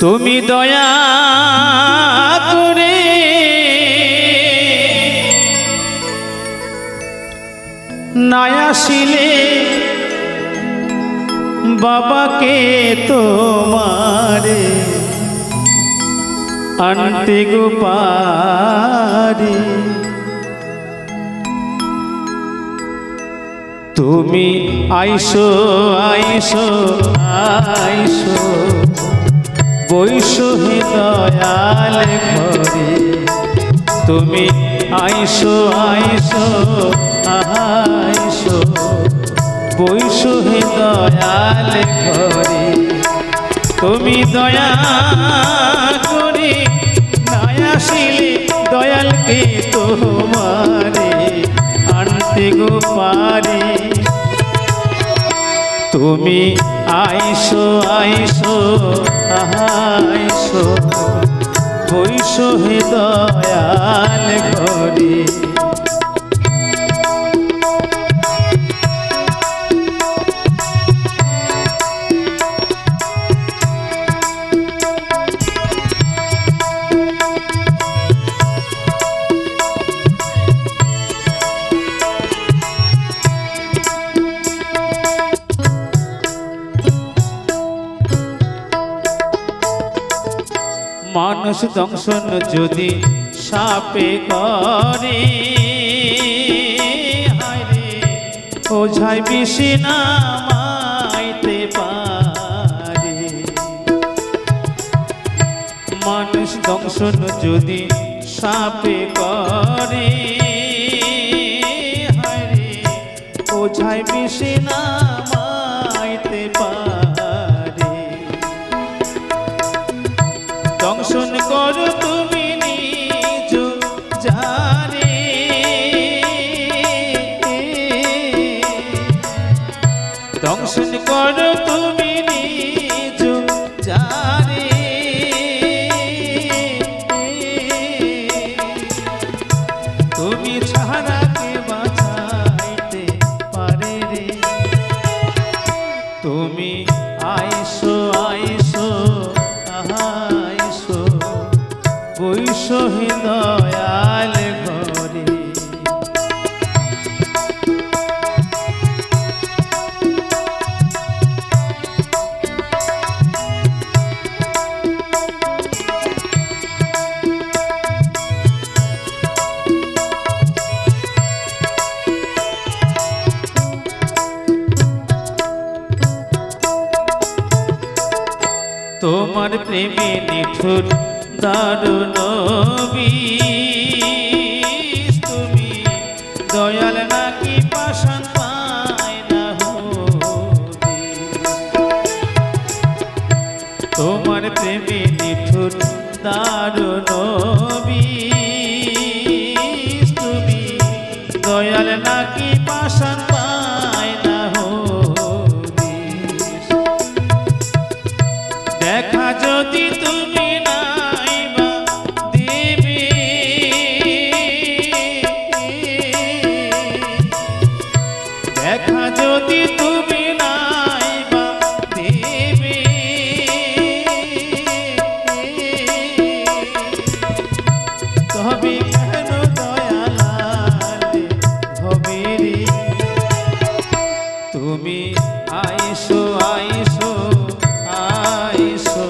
তুমি দয়া করে না আসিলে বাবাকে তোমারে আনতে গো পারি। তুমি আইসো আইসো আইসো বৈশো হে দয়াল ঘরে। তুমি আইসো আইসো আইসো বৈশো হে দয়াল ঘরে। তুমি দয়া করে না আসিলে দয়ালকে তোমারে আনতে গো পারি। তুমি আইসো আইসো আইসো বৈশো হে দয়াল ঘরে। মানুষ দংশন যদি সাপে করে হায়রে ওঝাই বেশি নামাইতে পারে। মানুষ দংশন যদি সাপে করে হায়রে ওঝাই বেশি নামাইতে পারে। দংশন করো তুমি নিজ জানে, দংশন করো তুমি নিজ জানে। তুমি ছাড়া কে বাঁচাইতে পারে রে। তুমি আইসো আইসো আইসো বৈশো হে দয়াল ঘরে। তোমার প্রেমে নিঠুর দারুণ বিষ। তুমি দয়াল নাকি পাষাণ পায় না হদিস। তোমার প্রেমে নিঠুর দারুণ বিষ। তুমি দয়াল নাকি পাষাণ পায় না হদিস। দেখা যদি তুমি নাইবা দেবে, দেখা যদি তুমি নাইবা দেবে, তবে কেন দয়ালালে হবে রে। তুমি আইসো আইসো আইসো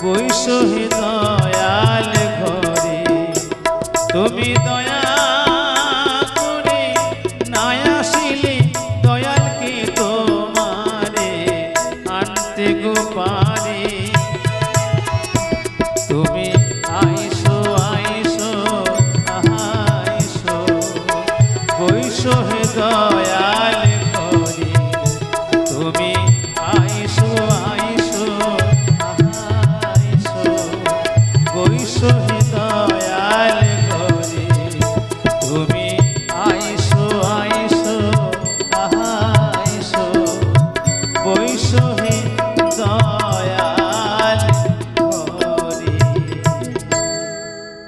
বৈশো হে দয়াল ঘরে। তুমি দয়া করে না আসিলে